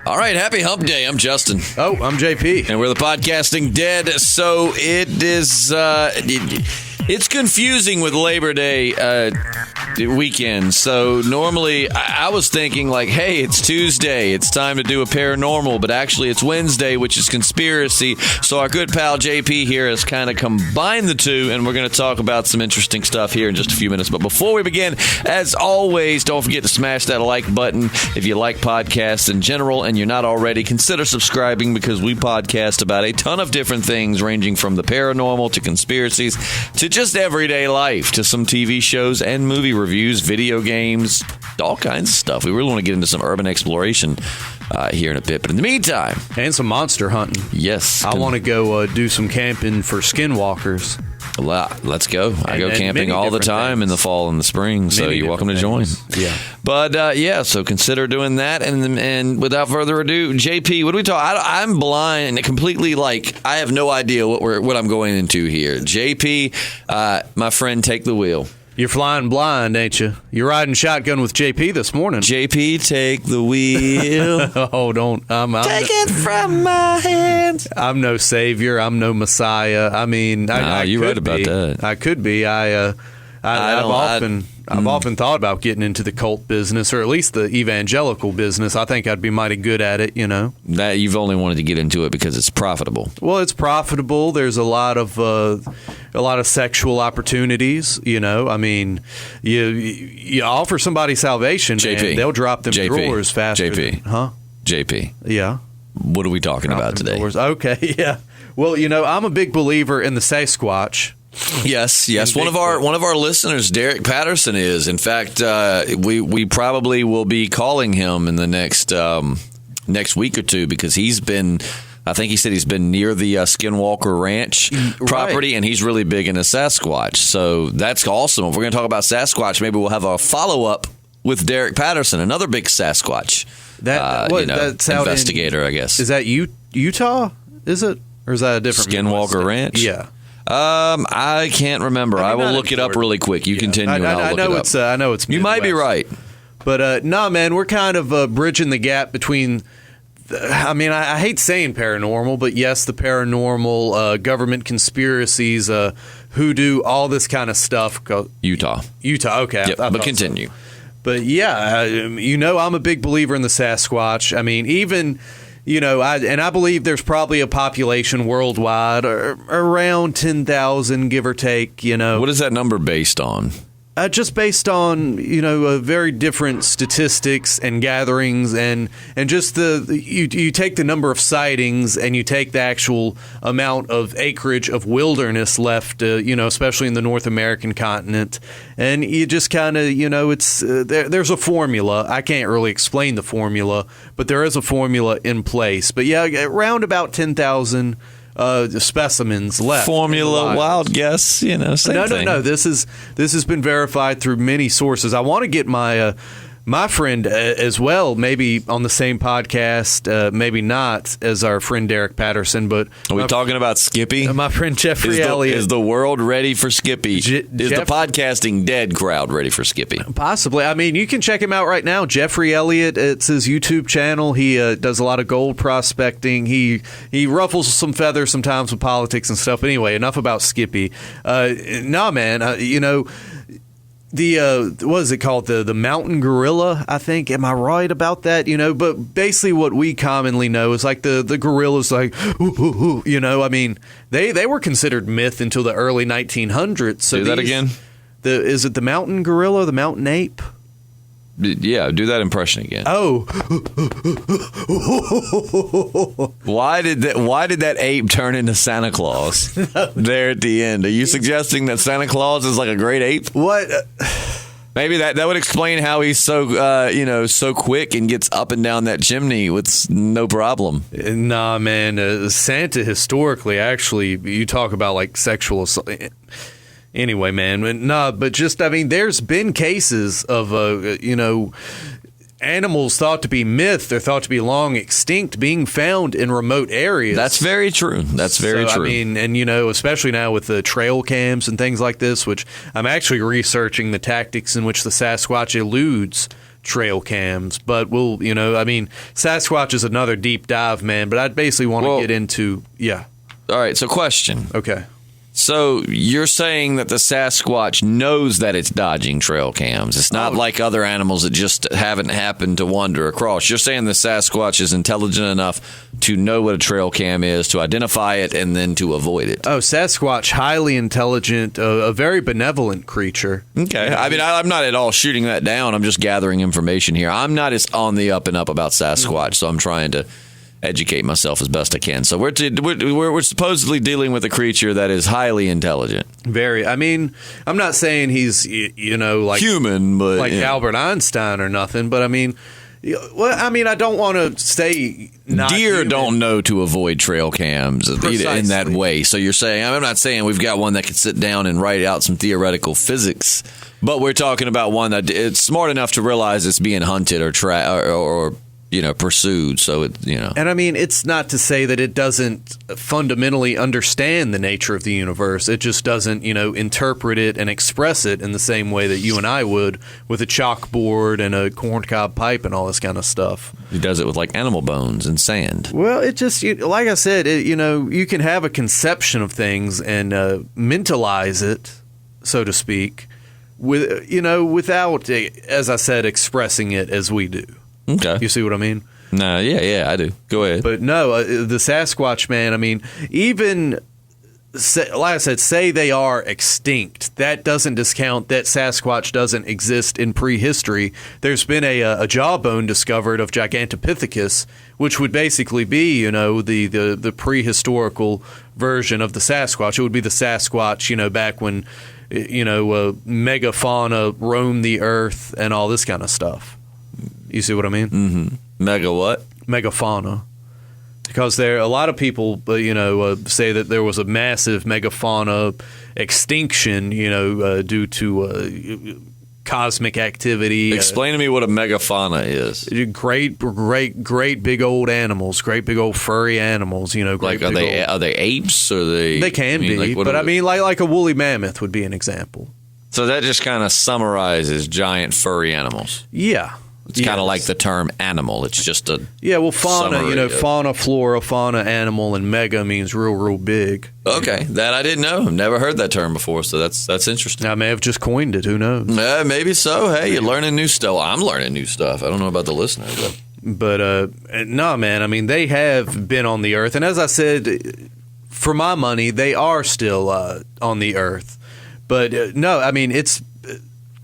All right, happy hump day. I'm Justin. Oh, I'm JP. And we're the Podcasting Dead. So it is, it's confusing with Labor Day weekend. So normally I was thinking like, hey, it's Tuesday. It's time to do a paranormal. But actually it's Wednesday, which is conspiracy. So our good pal JP here has kind of combined the two. And we're going to talk about some interesting stuff here in just a few minutes. But before we begin, as always, don't forget to smash that like button if you like podcasts in general and you're not already. Consider subscribing because we podcast about a ton of different things ranging from the paranormal to conspiracies to just everyday life to some TV shows and movie reviews, video games, all kinds of stuff. We really want to get into some urban exploration here in a bit. But in the meantime... And some monster hunting. Yes. I want to go do some camping for skinwalkers. Let's go. I go camping all the time in the fall and the spring, so you're welcome to join. Yeah. But, so consider doing that. And without further ado, JP, what do we talk? I'm blind and completely, I have no idea what I'm going into here. JP, my friend, take the wheel. You're flying blind, ain't you? You're riding shotgun with JP this morning. JP, take the wheel. Oh, don't. Take it from my hands. I'm no savior. I'm no messiah. I mean, you're right about that. I could be. I've often thought about getting into the cult business, or at least the evangelical business. I think I'd be mighty good at it, you know. That you've only wanted to get into it because it's profitable. Well, it's profitable. There's a lot of sexual opportunities, you know. I mean, you offer somebody salvation, JP, man, they'll drop them drawers faster. JP. JP. Yeah. What are we talking about today? Drawers. Okay, yeah. Well, you know, I'm a big believer in the Sasquatch. Yes. One of our listeners, Derek Patterson, is. In fact, we probably will be calling him in the next week or two because he's been. I think he said he's been near the Skinwalker Ranch property, and he's really big into Sasquatch. So that's awesome. If we're going to talk about Sasquatch, maybe we'll have a follow-up with Derek Patterson, another big Sasquatch that's investigator, I guess. Is that Utah? Is it? Or is that a different Skinwalker Ranch? Yeah. I can't remember. I will look it up really quick. You continue. I know it's Midwest. You might be right. But no, man, we're kind of bridging the gap between. I mean, I hate saying paranormal, but yes, the paranormal, government conspiracies, hoodoo, all this kind of stuff. Utah. Okay. Yep, but continue. So. But yeah, I'm a big believer in the Sasquatch. I mean, even. You know, I believe there's probably a population worldwide around 10,000, give or take, you know. What is that number based on? Just based on, very different statistics and gatherings and just you take the number of sightings and you take the actual amount of acreage of wilderness left, especially in the North American continent. And you just kind of, it's there's a formula. I can't really explain the formula, but there is a formula in place. But yeah, around about 10,000 specimens left. Formula, wild guess, same thing. No. This has been verified through many sources. I want to get my friend as well, maybe on the same podcast, maybe not as our friend Derek Patterson. But are we talking about Skippy? My friend Jeffrey Elliott. Is the world ready for Skippy? Is the Podcasting Dead crowd ready for Skippy? Possibly. I mean, you can check him out right now. Jeffrey Elliott. It's his YouTube channel. He does a lot of gold prospecting. He ruffles some feathers sometimes with politics and stuff. But anyway, enough about Skippy. Man. What is it called? The mountain gorilla, I think. Am I right about that? But basically what we commonly know is like the gorilla's like, ooh, I mean, they were considered myth until the early 1900s. So do that again? Is it the mountain gorilla, the mountain ape? Yeah, do that impression again. Oh. Why did that ape turn into Santa Claus there at the end? Are you suggesting that Santa Claus is like a great ape? What? Maybe that would explain how he's so so quick and gets up and down that chimney with no problem. Nah, man. Santa historically, actually, you talk about like sexual assault. Anyway, man, but just, I mean, there's been cases of, animals thought to be myth, they're thought to be long extinct, being found in remote areas. That's very true. That's very true. I mean, and, especially now with the trail cams and things like this, which I'm actually researching the tactics in which the Sasquatch eludes trail cams, but we'll, Sasquatch is another deep dive, man, but I'd basically want to get into, All right, so question. Okay. So you're saying that the Sasquatch knows that it's dodging trail cams. It's not like other animals that just haven't happened to wander across. You're saying the Sasquatch is intelligent enough to know what a trail cam is, to identify it, and then to avoid it. Oh, Sasquatch, highly intelligent, a very benevolent creature. Okay. I mean, I'm not at all shooting that down. I'm just gathering information here. I'm not as on the up and up about Sasquatch, so I'm trying to educate myself as best I can. So we're supposedly dealing with a creature that is highly intelligent. Very. I mean, I'm not saying he's like human, but like Albert Einstein or nothing. But I mean, I don't want to say not deer human. don't know to avoid trail cams in that way. So you're saying, I'm not saying we've got one that can sit down and write out some theoretical physics, but we're talking about one that it's smart enough to realize it's being hunted or pursued. So And I mean, it's not to say that it doesn't fundamentally understand the nature of the universe. It just doesn't, interpret it and express it in the same way that you and I would with a chalkboard and a corncob pipe and all this kind of stuff. He does it with like animal bones and sand. Well, it just, like I said, you can have a conception of things and mentalize it, so to speak, without, as I said, expressing it as we do. Okay. You see what I mean? No, yeah, I do. Go ahead. But no, the Sasquatch, man, I mean, even, like I said, say they are extinct. That doesn't discount that Sasquatch doesn't exist in prehistory. There's been a jawbone discovered of Gigantopithecus, which would basically be, the prehistorical version of the Sasquatch. It would be the Sasquatch, back when, megafauna roamed the earth and all this kind of stuff. You see what I mean? Mm-hmm. Mega what? Megafauna. Because a lot of people, say that there was a massive megafauna extinction, due to cosmic activity. Explain to me what a megafauna is. Great big old animals, great big old furry animals. Are they apes? Or they can be, but I mean, like a woolly mammoth would be an example. So that just kind of summarizes giant furry animals. Yeah. It's kind of like the term animal. It's just a fauna, fauna, flora, fauna, animal, and mega means real big. Okay, that I didn't know. I've never heard that term before, so that's interesting. I may have just coined it. Who knows? Maybe so. Hey, you're learning new stuff. I'm learning new stuff. I don't know about the listener, but no, man. I mean, they have been on the earth, and as I said, for my money, they are still on the earth. But no, I mean, it's.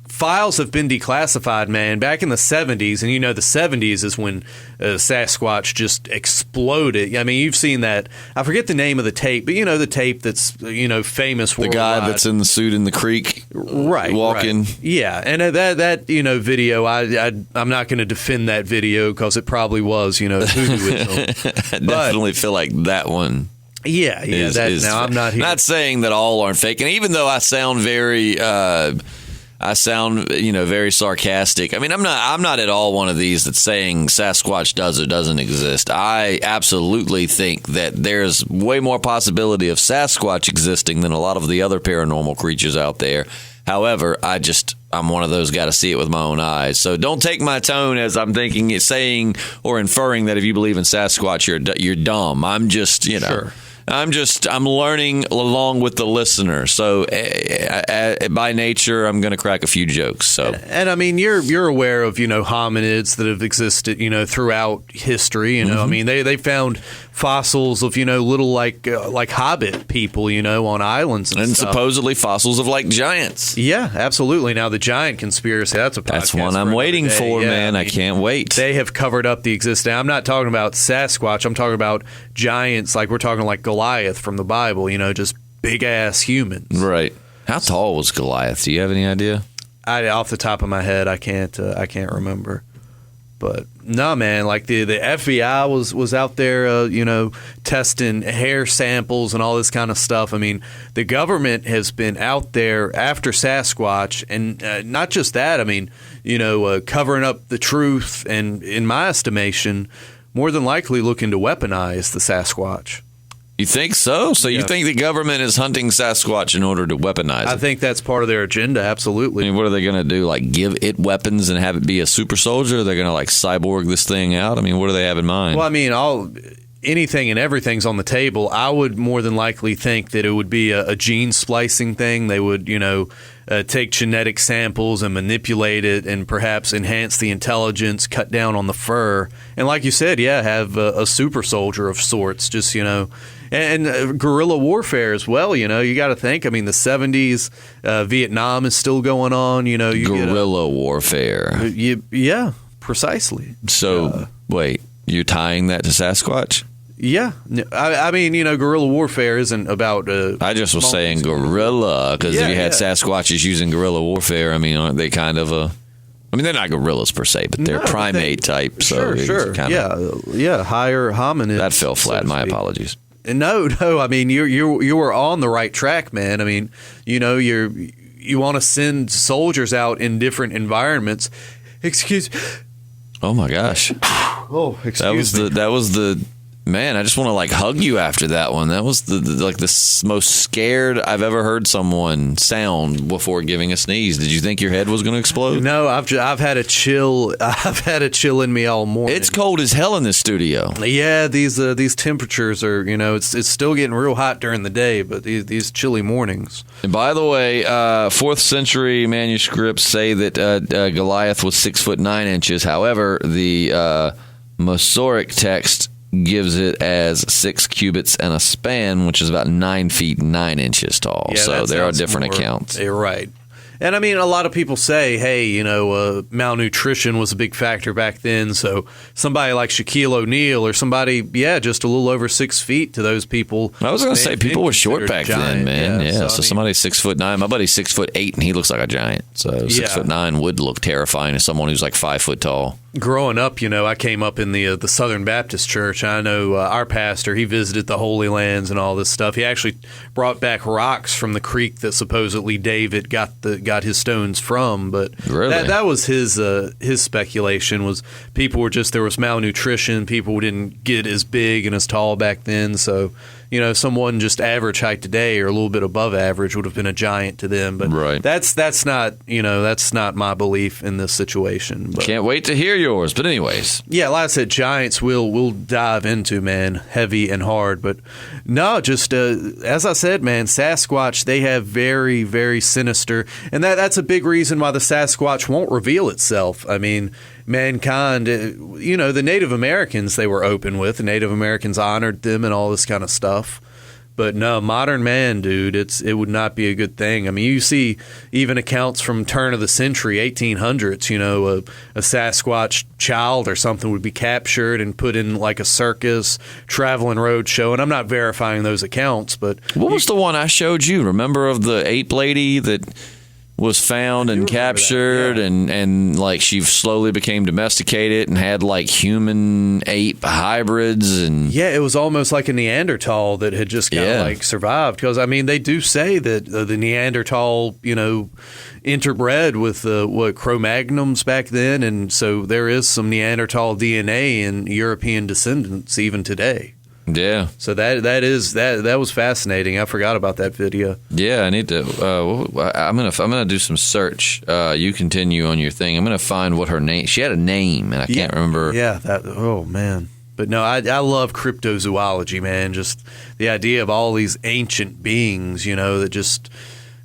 Files have been declassified, man, back in the 70s. And, the 70s is when Sasquatch just exploded. I mean, you've seen that. I forget the name of the tape, but the tape that's, famous worldwide. The guy that's in the suit in the creek. Right. Walking. Right. Yeah. And that video, I'm not going to defend that video because it probably was, hoodooism. I definitely feel like that one. Yeah. Now, I'm not here. Not saying that all aren't fake. And even though I sound very... very sarcastic. I mean, I'm not at all one of these that's saying Sasquatch does or doesn't exist. I absolutely think that there's way more possibility of Sasquatch existing than a lot of the other paranormal creatures out there. However, I'm one of those got to see it with my own eyes. So don't take my tone as I'm thinking, saying or inferring that if you believe in Sasquatch, you're dumb. I'm just, Sure. I'm learning along with the listener. So by nature, I'm going to crack a few jokes. So, and I mean, you're aware of, hominids that have existed, throughout history. I mean, they found fossils of, little like hobbit people, on islands and stuff. Supposedly fossils of like giants. Yeah, absolutely. Now the giant conspiracy, that's one I'm waiting for, man. I can't wait. They have covered up the existence. I'm not talking about Sasquatch. I'm talking about giants. Like we're talking like Goliath from the Bible, just big ass humans. Right. How tall was Goliath? Do you have any idea? Off the top of my head, I can't remember. But no, man, like the FBI was out there, testing hair samples and all this kind of stuff. I mean, the government has been out there after Sasquatch, and not just that. I mean, covering up the truth, and in my estimation, more than likely looking to weaponize the Sasquatch. You think so? So you think the government is hunting Sasquatch in order to weaponize it? I think that's part of their agenda, absolutely. I mean, what are they going to do? Like, give it weapons and have it be a super soldier? They're going to, like, cyborg this thing out? I mean, what do they have in mind? Well, I mean, anything and everything's on the table. I would more than likely think that it would be a gene splicing thing. They would, take genetic samples and manipulate it and perhaps enhance the intelligence, cut down on the fur. And like you said, have a super soldier of sorts, just, and guerrilla warfare as well. You got to think. I mean, the 70s, Vietnam is still going on. Guerrilla warfare. Yeah, precisely. So, wait, you're tying that to Sasquatch? Yeah. I mean, guerrilla warfare isn't about... I just was saying guerrilla, because if you had Sasquatches using guerrilla warfare, I mean, aren't they kind of a... I mean, they're not gorillas per se, but they're primate type. So sure. Higher hominids. That fell flat. My apologies. No. I mean, you were on the right track, man. I mean, you want to send soldiers out in different environments. Excuse... Oh, my gosh. Oh, excuse me. That was the... Man, I just want to like hug you after that one. That was the most scared I've ever heard someone sound before giving a sneeze. Did you think your head was going to explode? No, I've had a chill. I've had a chill in me all morning. It's cold as hell in this studio. Yeah, these temperatures are it's still getting real hot during the day, but these chilly mornings. And by the way, 4th century manuscripts say that Goliath was 6'9". However, the Masoretic text gives it as 6 cubits and a span, which is about 9 feet 9 inches tall. Yeah, so there are different accounts. You're right. And I mean, a lot of people say, hey, malnutrition was a big factor back then. So somebody like Shaquille O'Neal or somebody, just a little over 6 feet to those people. I was going to say people were short back then, man. Yeah. So somebody's 6'9". My buddy's 6'8", and he looks like a giant. So 6'9" would look terrifying to someone who's like 5 foot tall. Growing up, I came up in the Southern Baptist Church. I know our pastor, he visited the Holy Lands and all this stuff. He actually brought back rocks from the creek that supposedly David got his stones from. But really? that was his speculation, was people were there was malnutrition. People didn't get as big and as tall back then. So, someone just average height today or a little bit above average would have been a giant to them. But that's not, that's not my belief in this situation. But can't wait to hear yours. But anyways. Yeah, like I said, giants we'll dive into, man, heavy and hard. But no, just as I said, man, Sasquatch, they have very, very sinister. And that's a big reason why the Sasquatch won't reveal itself. I mean, mankind, the Native Americans they were open with. The Native Americans honored them and all this kind of stuff. But no, modern man, dude, it would not be a good thing. I mean, you see even accounts from turn of the century, 1800s, a Sasquatch child or something would be captured and put in like a circus, traveling road show. And I'm not verifying those accounts, but... What was the one I showed you? Remember of the ape lady that was found and captured and like she slowly became domesticated and had like human ape hybrids? And it was almost like a Neanderthal that had just kind of like survived, because I mean they do say that the Neanderthal interbred with Cro-Magnons back then, and so there is some Neanderthal DNA in European descendants even today. Yeah. So that was fascinating. I forgot about that video. Yeah, I need to. I'm gonna do some search. You continue on your thing. I'm gonna find what her name. She had a name, and I can't remember. Yeah. Oh man. But no, I love cryptozoology, man. Just the idea of all these ancient beings, that just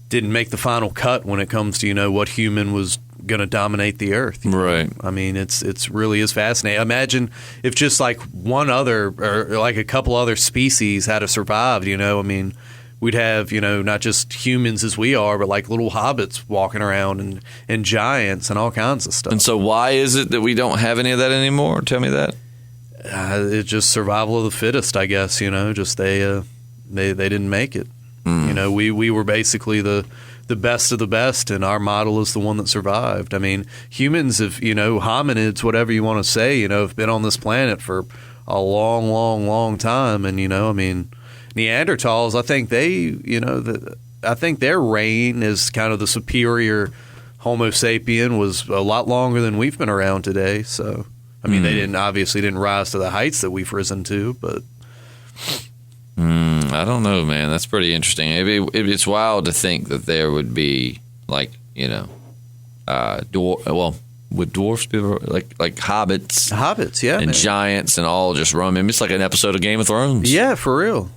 didn't make the final cut when it comes to what human was going to dominate the earth. Right. I mean, it's really is fascinating. Imagine if just like one other or like a couple other species had to survive, I mean, we'd have, not just humans as we are, but like little hobbits walking around and giants and all kinds of stuff. And so why is it that we don't have any of that anymore? Tell me that. It's just survival of the fittest, I guess, just they didn't make it. We were basically the best of the best, and our model is the one that survived. I mean, humans have, hominids, whatever you want to say, have been on this planet for a long, long, long time. And, I mean, Neanderthals, I think I think their reign as kind of the superior Homo sapien was a lot longer than we've been around today. So, I mean, they obviously didn't rise to the heights that we've risen to, but... I don't know, man. That's pretty interesting. It's wild to think that there would be like, would dwarfs be like hobbits? Hobbits, yeah, and man. giants and all just roaming. It's like an episode of Game of Thrones. Yeah, for real.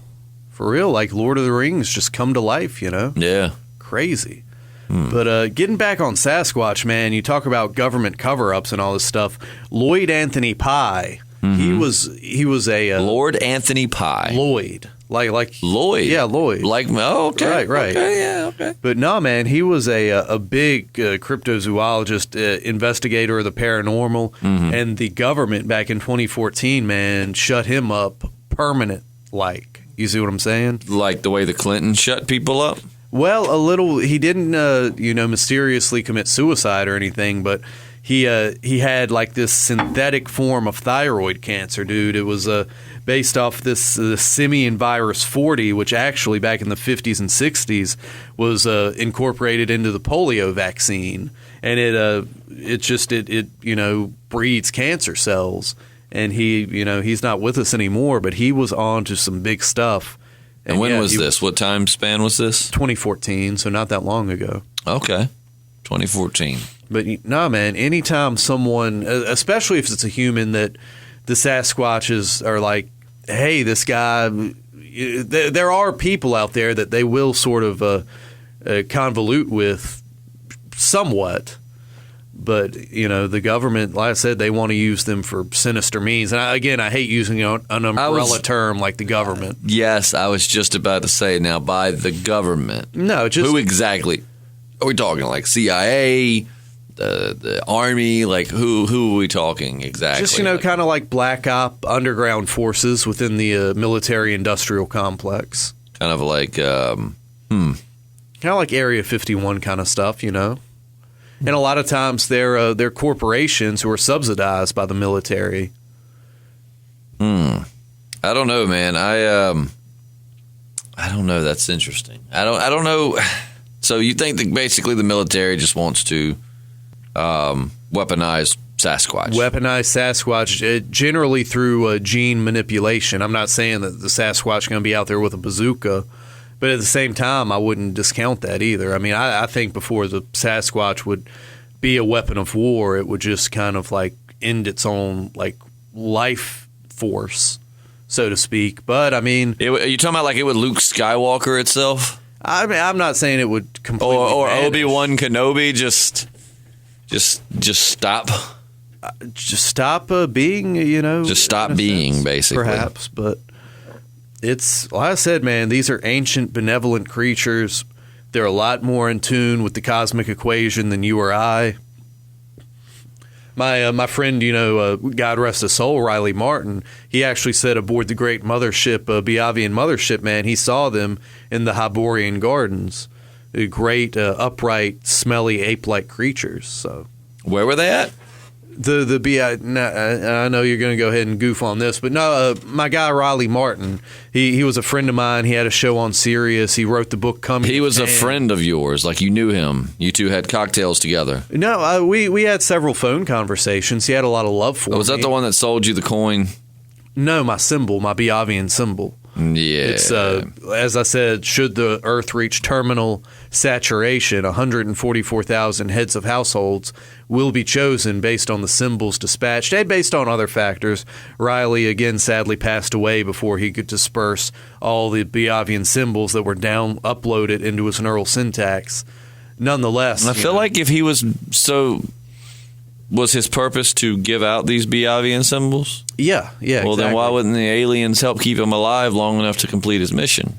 For real, like Lord of the Rings just come to life, Yeah. Crazy. But getting back on Sasquatch, man, you talk about government cover-ups and all this stuff. Lloyd Anthony Pye, he was a Lord Anthony Pye. Lloyd, like Lloyd. Yeah, Lloyd. Okay. Right. Okay, yeah, okay. But no, man, he was a big cryptozoologist, investigator of the paranormal, and the government back in 2014, man, shut him up permanent. Like, you see what I'm saying? Like the way the Clintons shut people up. Well, a little. He didn't, mysteriously commit suicide or anything, but he had like this synthetic form of thyroid cancer, dude. It was based off this simian virus 40, which actually back in the 50s and 60s was incorporated into the polio vaccine, and it breeds cancer cells. And he's not with us anymore, but he was on to some big stuff. And when was this? What time span was this? 2014, so not that long ago. Okay, 2014. But no, man, anytime someone, especially if it's a human, that the Sasquatches are like, hey, this guy, there are people out there that they will sort of convolute with somewhat. But, the government, like I said, they want to use them for sinister means. And I hate using an umbrella term like the government. Yes, I was just about to say now by the government. No, just. Who exactly? Are we talking like CIA, the Army? Like who are we talking exactly? Just, kind of like black op underground forces within the military-industrial complex. Kind of like, Kind of like Area 51 kind of stuff, And a lot of times they're corporations who are subsidized by the military. I don't know, man. I don't know. That's interesting. I don't know. So you think that basically the military just wants to weaponize Sasquatch? Weaponize Sasquatch generally through gene manipulation. I'm not saying that the Sasquatch is going to be out there with a bazooka. But at the same time, I wouldn't discount that either. I mean, I think before the Sasquatch would be a weapon of war, it would just kind of like end its own like life force, so to speak. But I mean, are you talking about like it would Luke Skywalker itself? I mean, I'm not saying it would completely or vanish. Obi-Wan Kenobi just stop. Just stop being, Just stop being, sense, basically. Perhaps, but. It's, like I said, man, these are ancient, benevolent creatures. They're a lot more in tune with the cosmic equation than you or I. My friend, God rest his soul, Riley Martin, he actually said aboard the great mothership, Biavian mothership, man, he saw them in the Hyborian Gardens. Great, upright, smelly, ape-like creatures. So, where were they at? I know you're going to go ahead and goof on this, but no, my guy Riley Martin, he was a friend of mine. He had a show on Sirius. He wrote the book Coming. He was a friend of yours, like you knew him. You two had cocktails together. No, we had several phone conversations. He had a lot of love for me. Was that the one that sold you the coin? No, my symbol, my Biavian symbol. Yeah. It's, as I said, should the Earth reach terminal saturation, 144,000 heads of households will be chosen based on the symbols dispatched and based on other factors. Riley, again, sadly passed away before he could disperse all the Biavian symbols that were uploaded into his neural syntax. Nonetheless, I feel like if he was was his purpose to give out these Biavian symbols? Yeah. Well, exactly. Then why wouldn't the aliens help keep him alive long enough to complete his mission?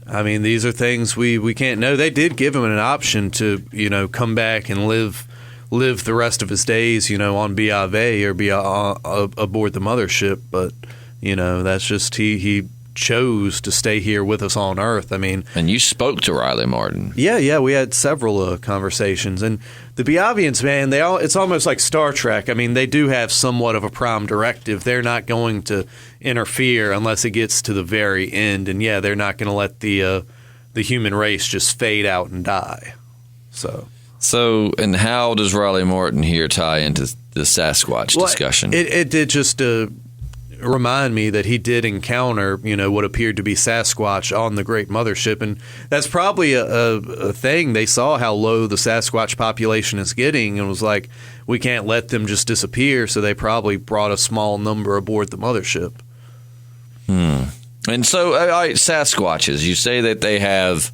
I mean, these are things we can't know. They did give him an option to, come back and live the rest of his days, on Biave or be aboard the mothership. But, that's just he chose to stay here with us on Earth. I mean, and you spoke to Riley Martin. Yeah, we had several conversations, and the Biavians, man, it's almost like Star Trek. I mean, they do have somewhat of a prime directive. They're not going to interfere unless it gets to the very end, and yeah, they're not going to let the human race just fade out and die. So, and how does Riley Martin here tie into the Sasquatch discussion? It did just remind me that he did encounter, what appeared to be Sasquatch on the Great Mothership. And that's probably a thing. They saw how low the Sasquatch population is getting and was like, we can't let them just disappear. So they probably brought a small number aboard the mothership. And so, all right, Sasquatches, you say that they have,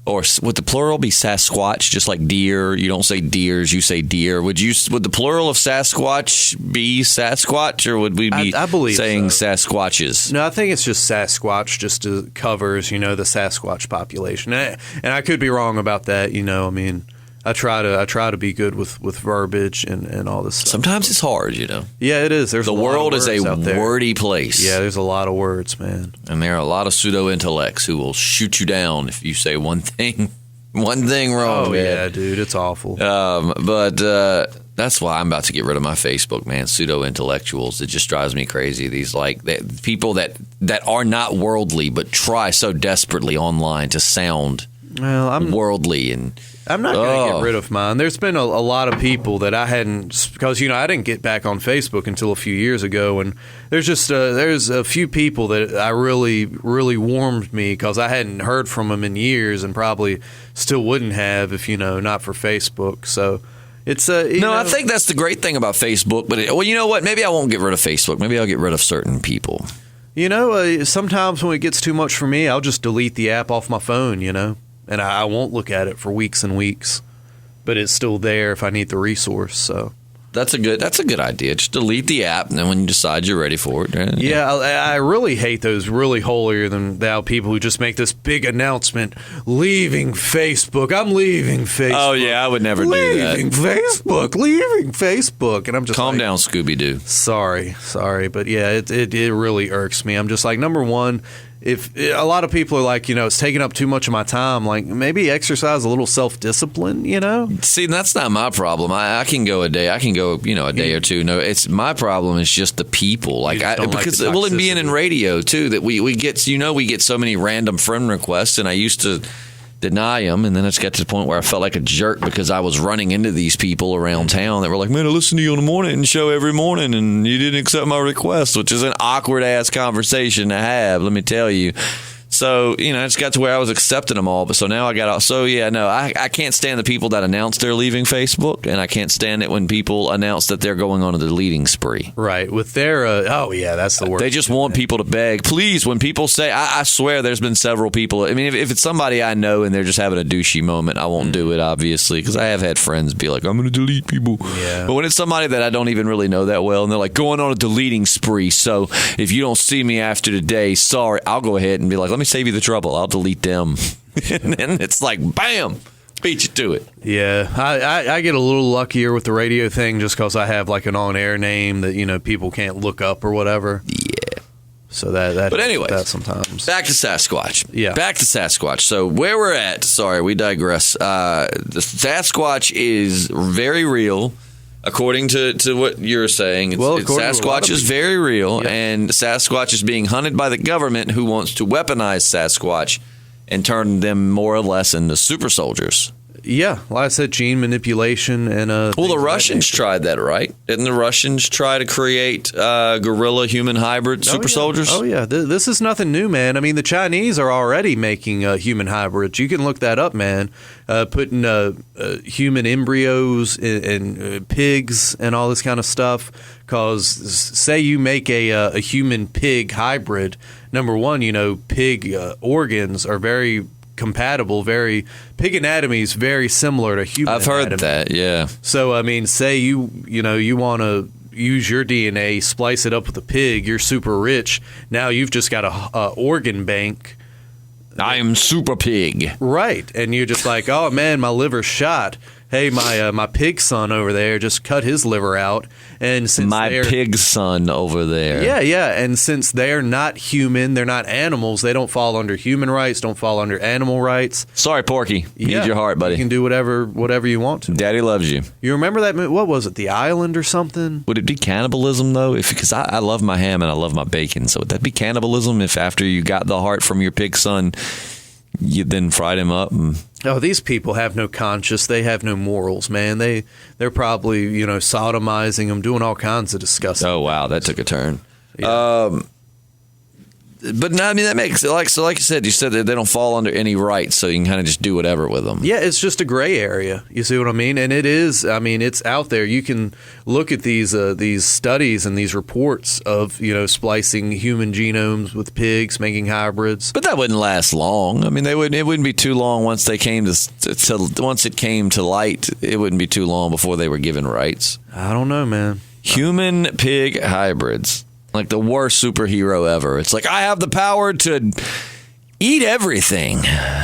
or would the plural be Sasquatch, just like deer? You don't say deers, you say deer. Would the plural of Sasquatch be Sasquatch, or would we be I believe saying so. Sasquatches? No, I think it's just Sasquatch, just covers, the Sasquatch population. And I could be wrong about that, I mean, I try to be good with verbiage and all this stuff. Sometimes it's hard, Yeah, it is. There's the world is a wordy place. Yeah, there's a lot of words, man. And there are a lot of pseudo-intellects who will shoot you down if you say one thing wrong. Oh, man. yeah, dude, it's awful. But that's why I'm about to get rid of my Facebook, man. Pseudo-intellectuals. It just drives me crazy. These people that are not worldly but try so desperately online to sound worldly and. I'm not going to get rid of mine. There's been a lot of people that I hadn't, because I didn't get back on Facebook until a few years ago, and there's just there's a few people that I really warmed me because I hadn't heard from them in years, and probably still wouldn't have if not for Facebook. So it's I think that's the great thing about Facebook. But you know what? Maybe I won't get rid of Facebook. Maybe I'll get rid of certain people. Sometimes when it gets too much for me, I'll just delete the app off my phone. And I won't look at it for weeks and weeks, but it's still there if I need the resource. So that's a good idea. Just delete the app, and then when you decide you're ready for it. Yeah, I really hate those really holier than thou people who just make this big announcement, leaving Facebook. I'm leaving Facebook. Oh yeah, I would never do that. Leaving Facebook, and I'm just calm down, Scooby Doo. Sorry, but yeah, it really irks me. I'm just like, number one. If a lot of people are like, it's taking up too much of my time, like maybe exercise a little self-discipline, See, that's not my problem. I can go a day. I can go, a day or two. No, it's my problem is just the people. Because it being in radio too, that we get, we get so many random friend requests, and I used to deny them, and then it's got to the point where I felt like a jerk because I was running into these people around town that were like, man, I listen to you on the morning show every morning and you didn't accept my request, which is an awkward ass conversation to have, let me tell you. So, it's got to where I was accepting them all. But so now I I can't stand the people that announce they're leaving Facebook, and I can't stand it when people announce that they're going on a deleting spree. Right. With their, that's the word. They just want people to beg. Please, when people say, I swear there's been several people. I mean, if it's somebody I know and they're just having a douchey moment, I won't do it, obviously, because I have had friends be like, I'm going to delete people. Yeah. But when it's somebody that I don't even really know that well, and they're like, going on a deleting spree, so if you don't see me after today, sorry, I'll go ahead and be like, let me save you the trouble. I'll delete them. And then it's like, bam, beat you to it. Yeah, I get a little luckier with the radio thing just because I have like an on-air name that, people can't look up or whatever. Yeah. So that. But anyway, that sometimes. Back to Sasquatch. Yeah. Back to Sasquatch. So where we're at, sorry, we digress. The Sasquatch is very real. According to what you're saying, Sasquatch is very real, and Sasquatch is being hunted by the government, who wants to weaponize Sasquatch and turn them more or less into super soldiers. Yeah, like I said, gene manipulation and the Russians tried that, right? Didn't the Russians try to create guerrilla human hybrid super soldiers? Oh yeah, this is nothing new, man. I mean, the Chinese are already making human hybrids. You can look that up, man. Putting human embryos in pigs and all this kind of stuff. Because say you make a human pig hybrid, number one, pig organs are very compatible. Pig anatomy is very similar to human anatomy. I've heard that, yeah. So I mean, say you want to use your DNA, splice it up with a pig, you're super rich. Now you've just got a organ bank. I am super pig. Right, and you're just like, oh man, my liver's shot. Hey, my pig son over there just cut his liver out, and since my pig son over there, yeah, and since they're not human, they're not animals. They don't fall under human rights, don't fall under animal rights. Sorry, Porky, need your heart, buddy. You can do whatever you want to. Daddy loves you. You remember that movie? What was it? The Island or something? Would it be cannibalism though? Because I love my ham and I love my bacon, so would that be cannibalism if after you got the heart from your pig son, you then fried him up? Oh, these people have no conscience. They have no morals, man. They're probably, sodomizing them, doing all kinds of disgusting Oh, wow, things. that took a turn. Yeah. But no, I mean that makes like you said that they don't fall under any rights, so you can kind of just do whatever with them. Yeah, it's just a gray area. You see what I mean? And it is. I mean, it's out there. You can look at these studies and these reports of splicing human genomes with pigs, making hybrids. But that wouldn't last long. I mean, it wouldn't be too long once they came once it came to light. It wouldn't be too long before they were given rights. I don't know, man. Human pig hybrids. Like the worst superhero ever. It's like, I have the power to eat everything.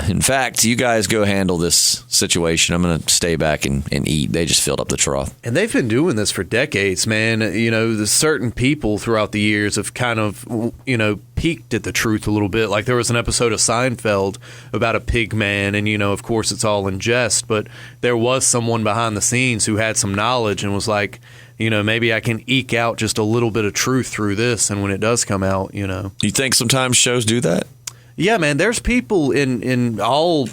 In fact, you guys go handle this situation. I'm going to stay back and eat. They just filled up the trough. And they've been doing this for decades, man. The certain people throughout the years have kind of, peeked at the truth a little bit. Like there was an episode of Seinfeld about a pig man, and, of course it's all in jest, but there was someone behind the scenes who had some knowledge and was like, maybe I can eke out just a little bit of truth through this, and when it does come out, You think sometimes shows do that? Yeah, man, there's people in all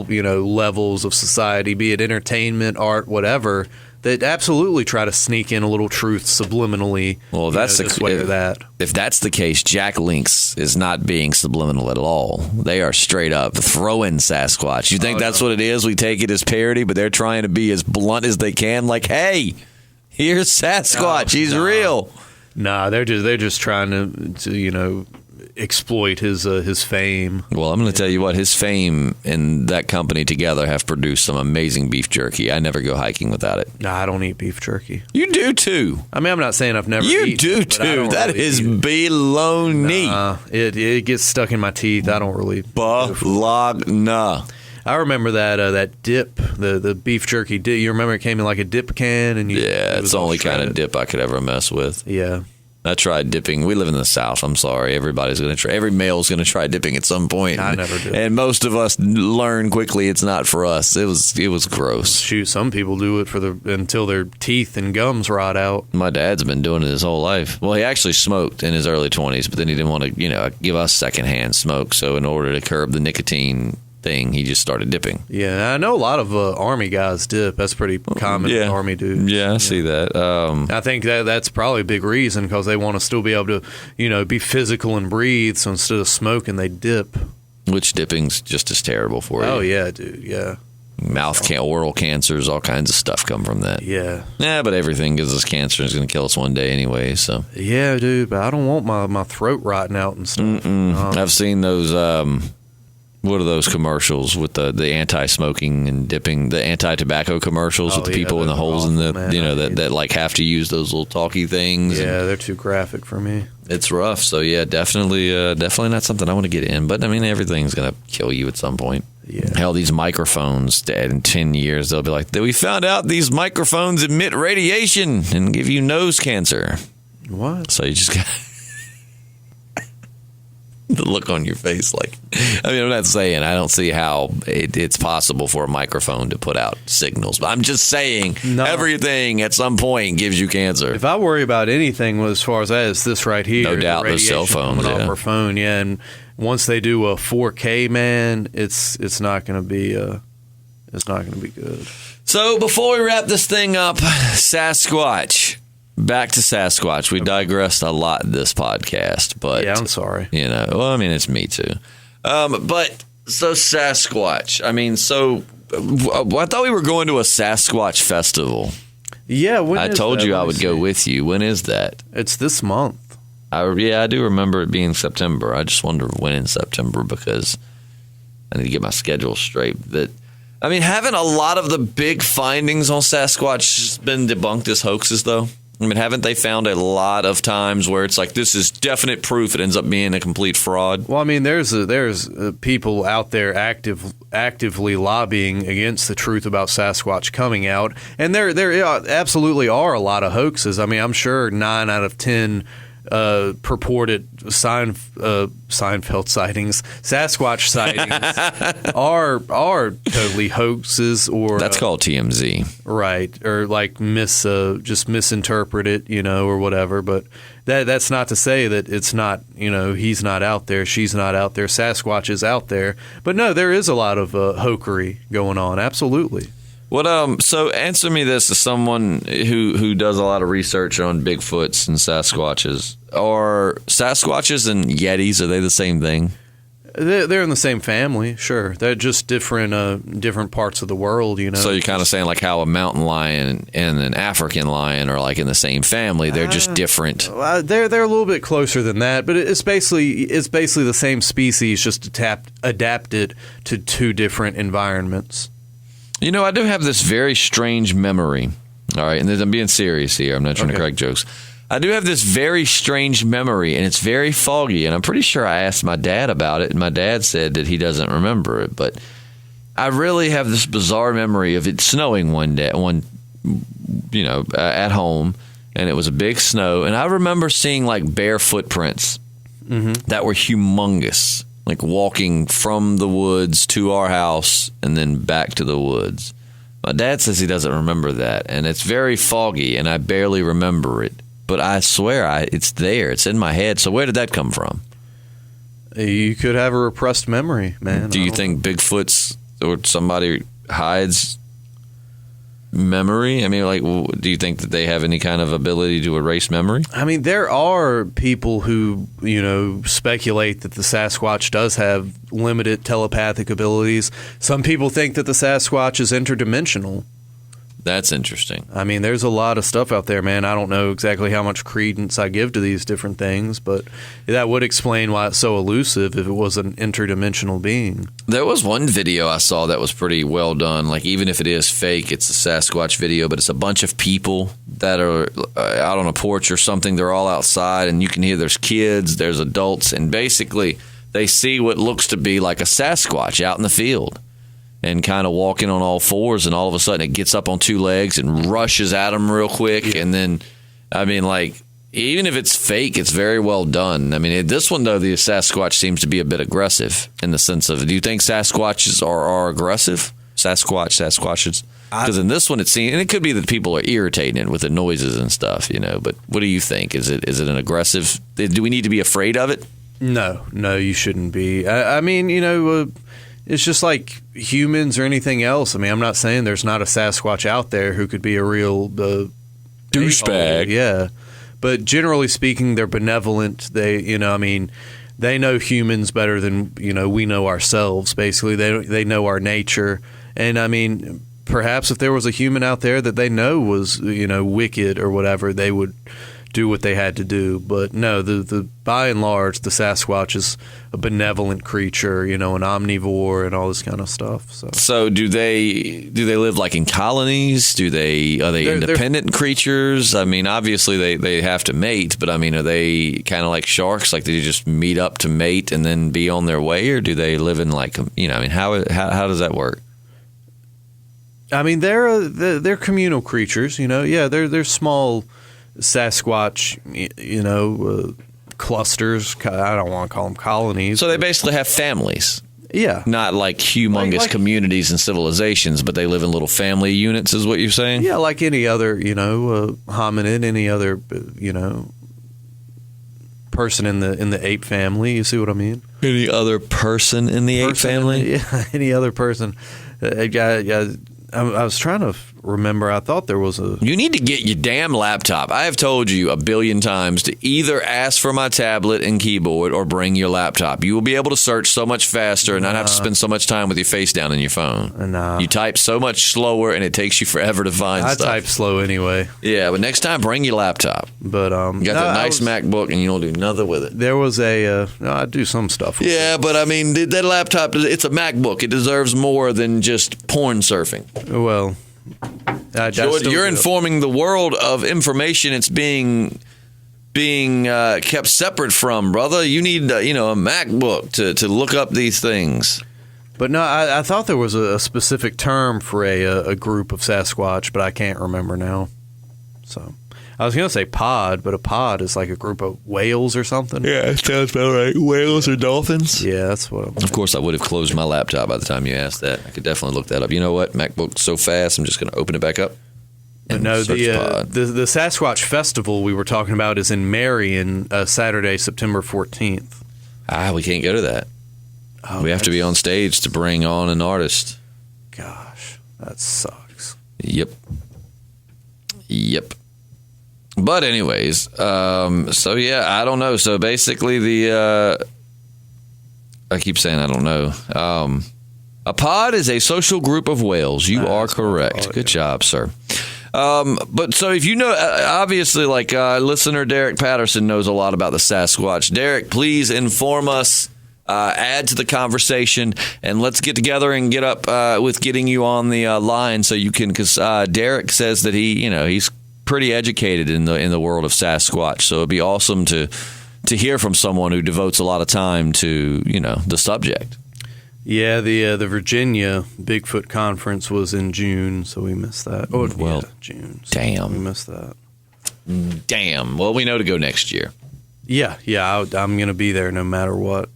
levels of society, be it entertainment, art, whatever, that absolutely try to sneak in a little truth subliminally. Well, that's this way or that. If that's the case, Jack Link's is not being subliminal at all. They are straight up throwing Sasquatch. You think that's what it is? We take it as parody, but they're trying to be as blunt as they can. Like, hey, here's Sasquatch. He's real. Nah, they're just trying to exploit his fame. Well, I'm going to tell you what, his fame and that company together have produced some amazing beef jerky. I never go hiking without it. Nah, I don't eat beef jerky. You do too. I mean, I'm not saying I've never You eaten do it, but I too. don't That really is eat it. baloney. Nah, it gets stuck in my teeth. I don't really. Balagna. I remember that dip, the beef jerky dip. You remember it came in like a dip can, and It's the only kind of dip I could ever mess with. Yeah. I tried dipping. We live in the South. I'm sorry. Everybody's going to try. Every male's going to try dipping at some point. I never did. And most of us learn quickly it's not for us. It was gross. Shoot, some people do it until their teeth and gums rot out. My dad's been doing it his whole life. Well, he actually smoked in his early 20s, but then he didn't want to, give us secondhand smoke. So in order to curb the nicotine thing, he just started dipping. Yeah, I know a lot of Army guys dip. That's pretty common with Army dudes. Yeah, I see that. I think that's probably a big reason, because they want to still be able to, be physical and breathe. So instead of smoking, they dip. Which dipping's just as terrible for you. Oh, yeah, dude, yeah. Oral cancers, all kinds of stuff come from that. Yeah. Yeah, but everything gives us cancer and it's going to kill us one day anyway, so. Yeah, dude, but I don't want my throat rotting out and stuff. I've seen those, what are those commercials with the anti-smoking and dipping, the anti-tobacco commercials with the people in the holes in the, that like have to use those little talky things. Yeah, they're too graphic for me. It's rough. So yeah, definitely not something I want to get in. But I mean, everything's gonna kill you at some point. Yeah. Hell, these microphones, in 10 years, they'll be like, we found out these microphones emit radiation and give you nose cancer. What? So you just got the look on your face, like, I mean, I'm not saying I don't see how it's possible for a microphone to put out signals, but I'm just saying everything at some point gives you cancer. If I worry about anything as far as that, it's this right here. No doubt, those cell phones, off our phone, yeah. And once they do a 4K, man, it's not going to be good. So before we wrap this thing up, Sasquatch. Back to Sasquatch. We digressed a lot this podcast, but yeah, I'm sorry. Well, I mean, it's me too. But so Sasquatch. I mean, so I thought we were going to a Sasquatch festival. Yeah, I told you I would go with you. When is that? It's this month. I do remember it being September. I just wonder when in September, because I need to get my schedule straight. I mean, haven't a lot of the big findings on Sasquatch been debunked as hoaxes, though? I mean, haven't they found a lot of times where it's like, this is definite proof, it ends up being a complete fraud? Well, I mean, there's people out there actively lobbying against the truth about Sasquatch coming out, and there absolutely are a lot of hoaxes. I mean, I'm sure 9 out of 10 purported Seinfeld sightings, Sasquatch sightings are totally hoaxes, or that's called TMZ, right? Or like just misinterpret it, or whatever. But that's not to say that it's not, he's not out there, she's not out there, Sasquatch is out there. But no, there is a lot of hoaxery going on. Absolutely. What so answer me this as someone who does a lot of research on Bigfoots and Sasquatches. Are Sasquatches and Yetis, are they the same thing? They're in the same family, sure. They're just different parts of the world, you know. So you're kind of saying like how a mountain lion and an African lion are like in the same family. They're just different. They're a little bit closer than that, but it's basically the same species, just adapted to two different environments. You know, I do have this very strange memory. All right, and I'm being serious here. I'm not trying to crack jokes. I do have this very strange memory, and it's very foggy, and I'm pretty sure I asked my dad about it, and my dad said that he doesn't remember it, but I really have this bizarre memory of it snowing one day, at home, and it was a big snow, and I remember seeing like bare footprints that were humongous, like walking from the woods to our house and then back to the woods. My dad says he doesn't remember that, and it's very foggy, and I barely remember it. But I swear it's there. It's in my head. So where did that come from? You could have a repressed memory, man. Do you think Bigfoot's or somebody hides memory? I mean, like, do you think that they have any kind of ability to erase memory? I mean, there are people who, speculate that the Sasquatch does have limited telepathic abilities. Some people think that the Sasquatch is interdimensional. That's interesting. I mean, there's a lot of stuff out there, man. I don't know exactly how much credence I give to these different things, but that would explain why it's so elusive if it was an interdimensional being. There was one video I saw that was pretty well done. Like, even if it is fake, it's a Sasquatch video, but it's a bunch of people that are out on a porch or something. They're all outside, and you can hear there's kids, there's adults, and basically they see what looks to be like a Sasquatch out in the field. And kind of walking on all fours, and all of a sudden it gets up on two legs and rushes at them real quick. Yeah. And then, I mean, like, even if it's fake, it's very well done. I mean, this one, though, the Sasquatch seems to be a bit aggressive in the sense of, do you think Sasquatches are aggressive? Sasquatches? Because in this one, it seems, and it could be that people are irritated with the noises and stuff, but what do you think? Is it an aggressive, do we need to be afraid of it? No, you shouldn't be. I mean, it's just like humans or anything else. I mean, I'm not saying there's not a Sasquatch out there who could be a real douchebag. Yeah, but generally speaking, they're benevolent. They, they know humans better than we know ourselves. Basically, they know our nature, and I mean, perhaps if there was a human out there that they know was wicked or whatever, they would do what they had to do. But no, the by and large, the Sasquatch is a benevolent creature, an omnivore and all this kind of stuff. So do they live like in colonies? Are they independent creatures? I mean, obviously they have to mate, but I mean, are they kind of like sharks? Like they just meet up to mate and then be on their way, or do they live in like how does that work? I mean, they're communal creatures, Yeah, they're small Sasquatch, clusters. I don't want to call them colonies. So they basically have families. Yeah. Not like humongous communities and civilizations, but they live in little family units, is what you're saying? Yeah, like any other, hominid, any other, person in the ape family. You see what I mean? Any other person in the ape family? Yeah, any other person. I was trying to remember. I thought there was a... You need to get your damn laptop. I have told you a billion times to either ask for my tablet and keyboard or bring your laptop. You will be able to search so much faster and not have to spend so much time with your face down in your phone. You type so much slower and it takes you forever to find stuff. I type slow anyway. Yeah, but next time bring your laptop. But you got that nice MacBook and you don't do nothing with it. There was I do some stuff with it. But I mean, that laptop, it's a MacBook. It deserves more than just porn surfing. Well, Jordan, you're informing the world of information it's being kept separate from, brother. You need a MacBook to look up these things. But no, I thought there was a specific term for a group of Sasquatch, but I can't remember now. So I was going to say pod, but a pod is like a group of whales or something. Yeah, it sounds about right. Whales or dolphins? Yeah, that's what I'm... Of course, I would have closed my laptop by the time you asked that. I could definitely look that up. You know what? MacBook's so fast, I'm just going to open it back up. But no, the Sasquatch Festival we were talking about is in Marion, Saturday, September 14th. We can't go to that. We have to be on stage to bring on an artist. Gosh, that sucks. Yep. But anyways, so yeah, I don't know. So basically I keep saying I don't know. A pod is a social group of whales. You are correct. Good job, sir. But so if you know, obviously, like listener Derek Patterson knows a lot about the Sasquatch. Derek, please inform us, add to the conversation, and let's get together and get up with getting you on the line so you can, because Derek says that he's pretty educated in the world of Sasquatch. So it'd be awesome to hear from someone who devotes a lot of time to the subject. Yeah, the Virginia Bigfoot conference was in June, so we missed that. Oh, well, yeah, June. So damn, we missed that. Damn. Well, we know to go next year. Yeah, I'm going to be there no matter what.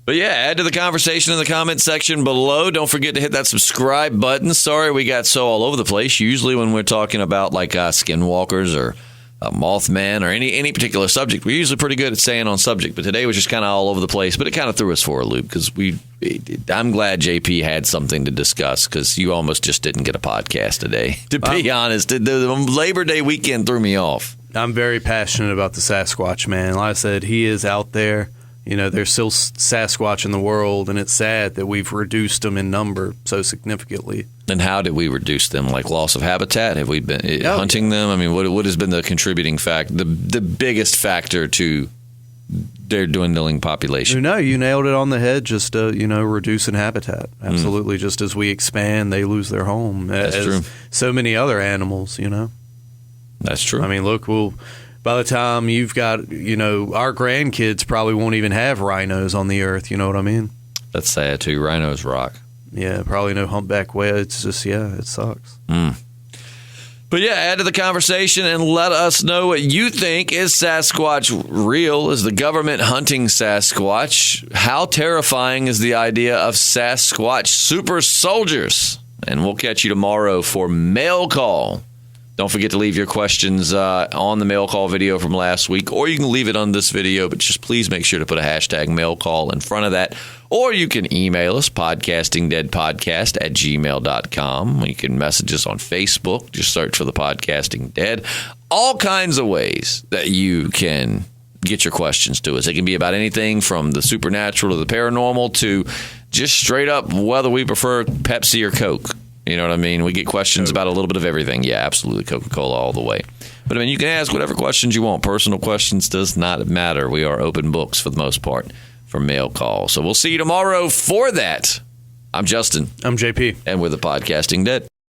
But yeah, add to the conversation in the comment section below. Don't forget to hit that subscribe button. Sorry we got so all over the place. Usually when we're talking about like skinwalkers or Mothman or any particular subject, we're usually pretty good at staying on subject. But today was just kind of all over the place. But it kind of threw us for a loop because I'm glad JP had something to discuss because you almost just didn't get a podcast today. To be honest, the Labor Day weekend threw me off. I'm very passionate about the Sasquatch, man. Like I said, he is out there. There's still Sasquatch in the world, and it's sad that we've reduced them in number so significantly. And how did we reduce them? Like loss of habitat? Have we been hunting them? I mean, what has been the contributing factor, the biggest factor to their dwindling population? No, you nailed it on the head. Just reducing habitat. Absolutely. Just as we expand, they lose their home. That's true. So many other animals. That's true. I mean, look, by the time you've got, our grandkids probably won't even have rhinos on the earth. You know what I mean? That's sad, too. Rhinos rock. Yeah, probably no humpback whale. It's just, it sucks. But yeah, add to the conversation and let us know what you think. Is Sasquatch real? Is the government hunting Sasquatch? How terrifying is the idea of Sasquatch super soldiers? And we'll catch you tomorrow for Mail Call. Don't forget to leave your questions on the mail call video from last week, or you can leave it on this video, but just please make sure to put a hashtag mail call in front of that. Or you can email us, podcastingdeadpodcast@gmail.com. You can message us on Facebook. Just search for the Podcasting Dead. All kinds of ways that you can get your questions to us. It can be about anything from the supernatural to the paranormal to just straight up whether we prefer Pepsi or Coke. You know what I mean? We get questions about a little bit of everything. Yeah, absolutely. Coca-Cola all the way. But I mean, you can ask whatever questions you want. Personal questions does not matter. We are open books for the most part for mail call. So we'll see you tomorrow for that. I'm Justin. I'm JP. And we're the Podcasting Dead.